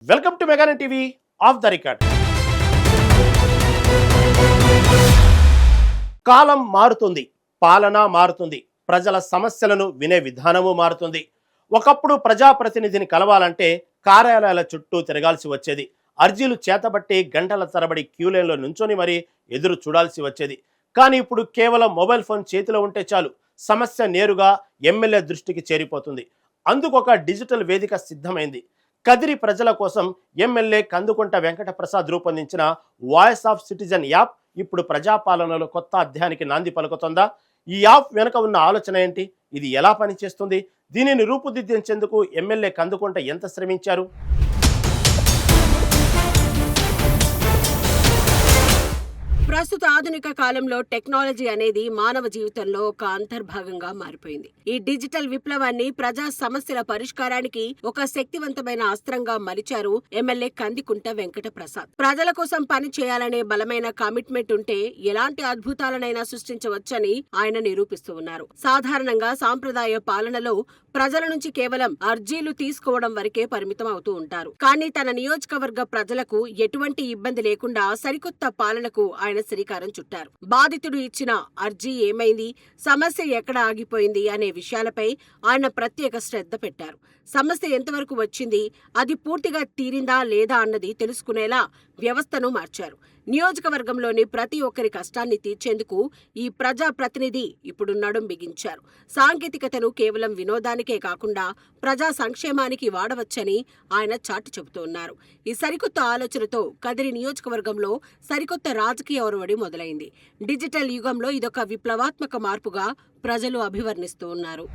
Welcome to మెగానన్ TV of the record. కాలం మారుతుంది, పాలన మారుతుంది, ప్రజల సమస్యలను వినే విధానము మారుతుంది. ఒకప్పుడు ప్రజాప్రతినిధిని కలవాలంటే కార్యాలయాల చుట్టూ తిరగాల్సి వచ్చేది. అర్జీలు చేతబట్టి గంటల తరబడి క్యూలైన్లో నుంచొని మరీ ఎదురు చూడాల్సి వచ్చేది. కానీ ఇప్పుడు కేవలం మొబైల్ ఫోన్ చేతిలో ఉంటే చాలు, సమస్య నేరుగా ఎమ్మెల్యే దృష్టికి చేరిపోతుంది. అందుకు ఒక డిజిటల్ వేదిక సిద్ధమైంది. కదిరి ప్రజల కోసం ఎమ్మెల్యే కందుకుంట వెంకట ప్రసాద్ రూపొందించిన వాయిస్ ఆఫ్ సిటిజన్ యాప్ ఇప్పుడు ప్రజాపాలనలో కొత్త అధ్యాయానికి నాంది పలుకుతుందా? ఈ యాప్ వెనుక ఉన్న ఆలోచన ఏంటి? ఇది ఎలా పనిచేస్తుంది? దీనిని రూపుదిద్దించేందుకు ఎమ్మెల్యే కందుకుంట ఎంత శ్రమించారు? ప్రస్తుత ఆధునిక కాలంలో టెక్నాలజీ అనేది మానవ జీవితంలో ఒక అంతర్భాగంగా మారిపోయింది. ఈ డిజిటల్ విప్లవాన్ని ప్రజా సమస్యల పరిష్కారానికి ఒక శక్తివంతమైన అస్త్రంగా మలిచారు ఎమ్మెల్యే కందికుంట వెంకట ప్రసాద్. ప్రజల కోసం పని చేయాలనే బలమైన కమిట్మెంట్ ఉంటే ఎలాంటి అద్భుతాలనైనా సృష్టించవచ్చని ఆయన నిరూపిస్తూ ఉన్నారు. సాధారణంగా సాంప్రదాయ పాలనలో ప్రజల నుంచి కేవలం అర్జీలు తీసుకోవడం వరకే పరిమితం అవుతూ ఉంటారు. కానీ తన నియోజకవర్గ ప్రజలకు ఎటువంటి ఇబ్బంది లేకుండా సరికొత్త పాలనకు ఆయన శ్రీకారం చుట్టారు. బాధితుడు ఇచ్చిన అర్జీ ఏమైంది, సమస్య ఎక్కడ ఆగిపోయింది అనే విషయాలపై ఆయన ప్రత్యేక శ్రద్ధ పెట్టారు. సమస్య ఎంతవరకు వచ్చింది, అది పూర్తిగా తీరిందా లేదా అన్నది తెలుసుకునేలా వ్యవస్థను మార్చారు. నియోజకవర్గంలోని ప్రతి ఒక్కరి కష్టాన్ని తీర్చేందుకు ఈ ప్రజా ప్రతినిధి ఇప్పుడు నడుం బిగించారు. సాంకేతికతను కేవలం వినోదానికే కాకుండా ప్రజా సంక్షేమానికి వాడవచ్చని ఆయన చాటి చెబుతున్నారు. ఈ సరికొత్త ఆలోచనతో కదిరి నియోజకవర్గంలో సరికొత్త రాజకీయ ఒరవడి మొదలైంది. డిజిటల్ యుగంలో ఇదొక విప్లవాత్మక మార్పుగా ప్రజలు అభివర్ణిస్తూ ఉన్నారు.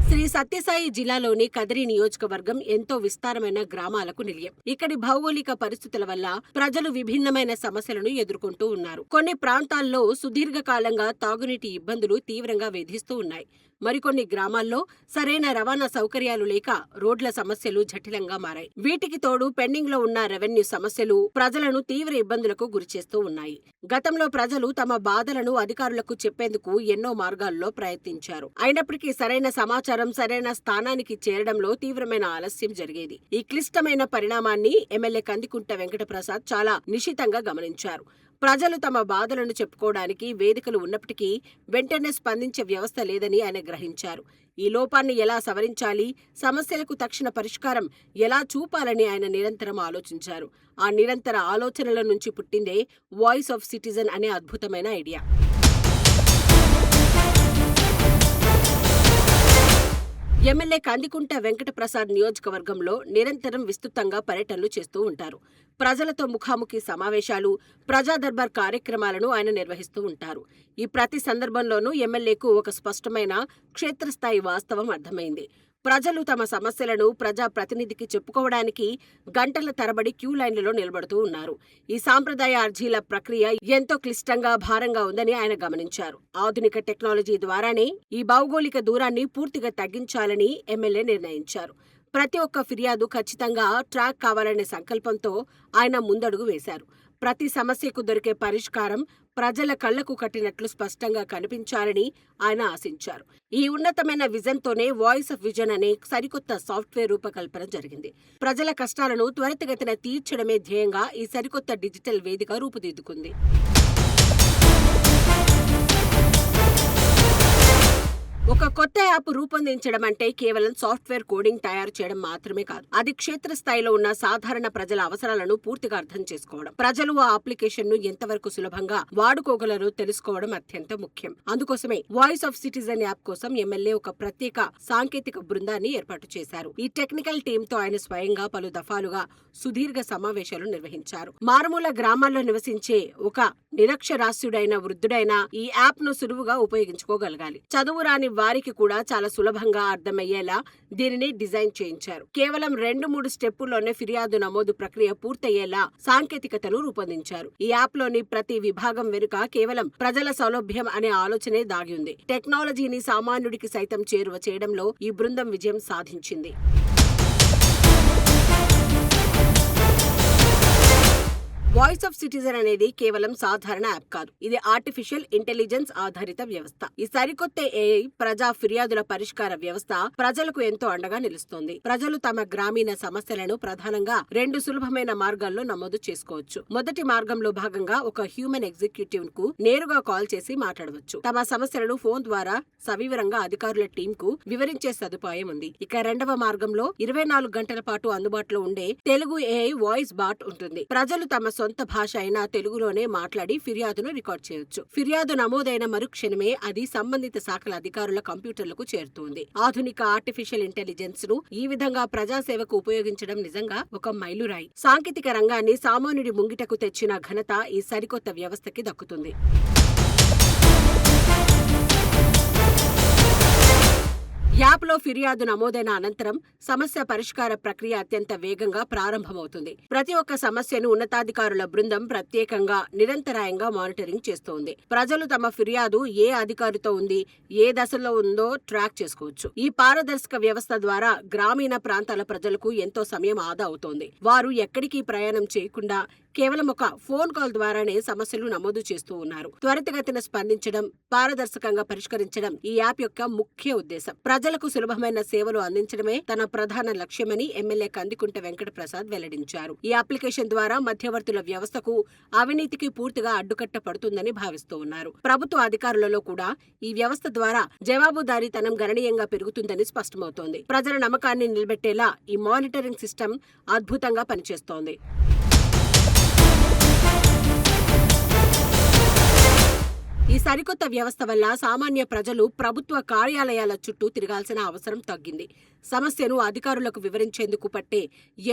శ్రీ సత్యసాయి జిల్లాలోని కదిరి నియోజకవర్గం ఎంతో విస్తారమైన గ్రామాలకు నిలయం. ఇక్కడి భౌగోళిక పరిస్థితుల వల్ల ప్రజలు విభిన్నమైన సమస్యలను ఎదుర్కొంటూ ఉన్నారు. కొన్ని ప్రాంతాల్లో సుదీర్ఘకాలంగా తాగునీటి ఇబ్బందులు తీవ్రంగా వేధిస్తూ ఉన్నాయి. మరికొన్ని గ్రామాల్లో సరైన రవాణా సౌకర్యాలు లేక రోడ్ల సమస్యలు జటిలంగా మారాయి. వీటికి తోడు పెండింగ్ లో ఉన్న రెవెన్యూ సమస్యలు ప్రజలను తీవ్ర ఇబ్బందులకు గురిచేస్తూ ఉన్నాయి. గతంలో ప్రజలు తమ బాధలను అధికారులకు చెప్పేందుకు ఎన్నో మార్గాల్లో ప్రయత్నించారు. అయినప్పటికీ సరైన సమాచారం సరైన స్థానానికి చేరడంలో తీవ్రమైన ఆలస్యం జరిగేది. ఈ క్లిష్టమైన పరిణామాన్ని ఎమ్మెల్యే కందికుంట వెంకట ప్రసాద్ చాలా నిశితంగా గమనించారు. ప్రజలు తమ బాధలను చెప్పుకోవడానికి వేదికలు ఉన్నప్పటికీ వెంటనే స్పందించే వ్యవస్థ లేదని ఆయన గ్రహించారు. ఈ లోపాన్ని ఎలా సవరించాలి, సమస్యలకు తక్షణ పరిష్కారం ఎలా చూపాలని ఆయన నిరంతరం ఆలోచించారు. ఆ నిరంతర ఆలోచనల నుంచి పుట్టిందే వాయిస్ ఆఫ్ సిటిజన్ అనే అద్భుతమైన ఐడియా. ఎమ్మెల్యే కందికుంట వెంకట ప్రసాద్ నియోజకవర్గంలో నిరంతరం విస్తృతంగా పర్యటనలు చేస్తూ ఉంటారు. ప్రజలతో ముఖాముఖి సమావేశాలు, ప్రజా దర్బార్ కార్యక్రమాలను ఆయన నిర్వహిస్తూ ఉంటారు. ఈ ప్రతి సందర్భంలోనూ ఎమ్మెల్యేకు ఒక స్పష్టమైన క్షేత్రస్థాయి వాస్తవం అర్థమైంది. ప్రజలు తమ సమస్యలను ప్రజా ప్రతినిధికి చెప్పుకోవడానికి గంటల తరబడి క్యూ లైన్లలో నిలబడుతూ ఉన్నారు. ఈ సాంప్రదాయ అర్జీల ప్రక్రియ ఎంతో క్లిష్టంగా, భారంగా ఉందని ఆయన గమనించారు. ఆధునిక టెక్నాలజీ ద్వారానే ఈ భౌగోళిక దూరాన్ని పూర్తిగా తగ్గించాలని ఎమ్మెల్యే నిర్ణయించారు. ప్రతి ఒక్క ఫిర్యాదు ఖచ్చితంగా ట్రాక్ కావాలనే సంకల్పంతో ఆయన ముందడుగు వేశారు. ప్రతి సమస్యకు దొరికే పరిష్కారం ప్రజల కళ్లకు కట్టినట్లు స్పష్టంగా కనిపించాలని ఆయన ఆశించారు. ఈ ఉన్నతమైన విజన్తోనే వాయిస్ ఆఫ్ విజన్ అనే సరికొత్త సాఫ్ట్వేర్ రూపకల్పన జరిగింది. ప్రజల కష్టాలను త్వరితగతిన తీర్చడమే ధ్యేయంగా ఈ సరికొత్త డిజిటల్ వేదిక రూపుదిద్దుకుంది. ఒక కొత్త యాప్ రూపొందించడం అంటే కేవలం సాఫ్ట్వేర్ కోడింగ్ తయారు చేయడం మాత్రమే కాదు. అది క్షేత్రస్థాయిలో ఉన్న సాధారణ ప్రజల అవసరాలను పూర్తిగా అర్థం చేసుకోవడం, ప్రజలు ఆ అప్లికేషన్ ను ఎంతవరకు సులభంగా వాడుకోగలరో తెలుసుకోవడం అత్యంత ముఖ్యం. అందుకోసమే వాయిస్ ఆఫ్ సిటిజన్ యాప్ కోసం ఎమ్మెల్యే ఒక ప్రత్యేక సాంకేతిక బృందాన్ని ఏర్పాటు చేశారు. ఈ టెక్నికల్ టీమ్ తో ఆయన స్వయంగా పలు దఫాలుగా సుదీర్ఘ సమావేశాలు నిర్వహించారు. మారుమూల గ్రామాల్లో నివసించే ఒక నిరక్షరాస్యుడైన వృద్ధుడైన ఈ యాప్ ను సులువుగా ఉపయోగించుకోగలగాలి. చదువు రాని వారికి కూడా చాలా సులభంగా అర్థమయ్యేలా దీనిని డిజైన్ చేయించారు. కేవలం 2-3 స్టెప్పుల్లోనే ఫిర్యాదు నమోదు ప్రక్రియ పూర్తయ్యేలా సాంకేతికతను రూపొందించారు. ఈ యాప్ లోని ప్రతి విభాగం వెనుక కేవలం ప్రజల సౌలభ్యం అనే ఆలోచనే దాగి ఉంది. టెక్నాలజీని సామాన్యుడికి సైతం చేరువ చేయడంలో ఈ బృందం విజయం సాధించింది. వాయిస్ ఆఫ్ సిటిజన్ అనేది కేవలం సాధారణ యాప్ కాదు. ఇది ఆర్టిఫిషియల్ ఇంటెలిజెన్స్ ఆధారిత వ్యవస్థ. ఈ సరికొత్త ఏఐ ప్రజా ఫిర్యాదుల పరిష్కార వ్యవస్థ ప్రజలకు ఎంతో అండగా నిలుస్తోంది. ప్రజలు తమ గ్రామీణ సమస్యలను ప్రధానంగా 2 సులభమైన మార్గాల్లో నమోదు చేసుకోవచ్చు. మొదటి మార్గంలో భాగంగా ఒక హ్యూమన్ ఎగ్జిక్యూటివ్ కు నేరుగా కాల్ చేసి మాట్లాడవచ్చు. తమ సమస్యలను ఫోన్ ద్వారా సవివరంగా అధికారుల టీం కు వివరించే సదుపాయం ఉంది. ఇక రెండవ మార్గంలో 24 గంటల పాటు అందుబాటులో ఉండే తెలుగు ఏఐ వాయిస్ బాట్ ఉంటుంది. ప్రజలు తమ సొంత భాష అయిన తెలుగులోనే మాట్లాడి ఫిర్యాదును రికార్డ్ చేయొచ్చు. ఫిర్యాదు నమోదైన మరుక్షణమే అది సంబంధిత శాఖల అధికారుల కంప్యూటర్లకు చేరుతుంది. ఆధునిక ఆర్టిఫిషియల్ ఇంటెలిజెన్స్ ను ఈ విధంగా ప్రజాసేవకు ఉపయోగించడం నిజంగా ఒక మైలురాయి. సాంకేతిక రంగాన్ని సామాన్యుడి ముంగిటకు తెచ్చిన ఘనత ఈ సరికొత్త వ్యవస్థకి దక్కుతుంది. యాప్లో ఫిర్యాదు నమోదైన అనంతరం సమస్య పరిష్కార ప్రక్రియ అత్యంత వేగంగా ప్రారంభమవుతుంది. ప్రతి ఒక్క సమస్యను ఉన్నతాధికారుల బృందం ప్రత్యేకంగా నిరంతరాయంగా మానిటరింగ్ చేస్తోంది. ప్రజలు తమ ఫిర్యాదు ఏ అధికారితో ఉంది, ఏ దశలో ఉందో ట్రాక్ చేసుకోవచ్చు. ఈ పారదర్శక వ్యవస్థ ద్వారా గ్రామీణ ప్రాంతాల ప్రజలకు ఎంతో సమయం ఆదా అవుతోంది. వారు ఎక్కడికి ప్రయాణం చేయకుండా కేవలం ఒక ఫోన్ కాల్ ద్వారానే సమస్యలు నమోదు చేస్తూ ఉన్నారు. త్వరితగతిన స్పందించడం, పారదర్శకంగా పరిష్కరించడం ఈ యాప్ యొక్క ముఖ్య ఉద్దేశం. ప్రజలకు సులభమైన సేవలు అందించడమే తన ప్రధాన లక్ష్యమని ఎమ్మెల్యే కందికుంట వెంకట ప్రసాద్ వెల్లడించారు. ఈ అప్లికేషన్ ద్వారా మధ్యవర్తుల వ్యవస్థకు, అవినీతికి పూర్తిగా అడ్డుకట్ట పడుతుందని భావిస్తూ ఉన్నారు. ప్రభుత్వ అధికారులలో కూడా ఈ వ్యవస్థ ద్వారా జవాబుదారీతనం గణనీయంగా పెరుగుతుందని స్పష్టమవుతోంది. ప్రజల నమ్మకాన్ని నిలబెట్టేలా ఈ మానిటరింగ్ సిస్టమ్ అద్భుతంగా పనిచేస్తోంది. ఈ సరికొత్త వ్యవస్థ వల్ల సామాన్య ప్రజలు ప్రభుత్వ కార్యాలయాల చుట్టూ తిరగాల్సిన అవసరం తగ్గింది. సమస్యను అధికారులకు వివరించేందుకు పట్టే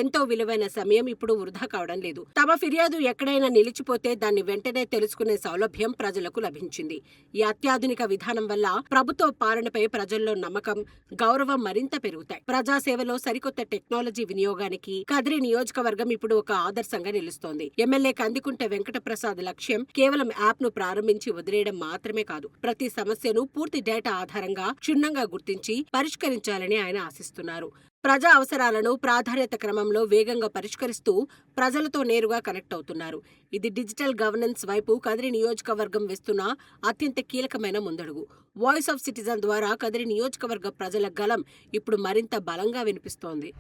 ఎంతో విలువైన సమయం ఇప్పుడు వృధా కావడం లేదు. తమ ఫిర్యాదు ఎక్కడైనా నిలిచిపోతే దాన్ని వెంటనే తెలుసుకునే సౌలభ్యం ప్రజలకు లభించింది. ఈ అత్యాధునిక విధానం వల్ల ప్రభుత్వ పాలనపై ప్రజల్లో నమ్మకం, గౌరవం మరింత పెరుగుతాయి. ప్రజాసేవలో సరికొత్త టెక్నాలజీ వినియోగానికి కదిరి నియోజకవర్గం ఇప్పుడు ఒక ఆదర్శంగా నిలుస్తోంది. ఎమ్మెల్యే కందికుంట వెంకట ప్రసాద్ లక్ష్యం కేవలం యాప్ ను ప్రారంభించి వదిలేయడం మాత్రమే కాదు, ప్రతి సమస్యను పూర్తి డేటా ఆధారంగా క్షుణ్ణంగా గుర్తించి పరిష్కరించాలని ఆయన ఆశిస్తున్నారు. ప్రజా అవసరాలను ప్రాధాన్యత క్రమంలో వేగంగా పరిష్కరిస్తూ ప్రజలతో నేరుగా కనెక్ట్ అవుతున్నారు. ఇది డిజిటల్ గవర్నెన్స్ వైపు కదిరి నియోజకవర్గం వేస్తున్న అత్యంత కీలకమైన ముందడుగు. వాయిస్ ఆఫ్ సిటిజన్ ద్వారా కదిరి నియోజకవర్గ ప్రజల గళం ఇప్పుడు మరింత బలంగా వినిపిస్తోంది.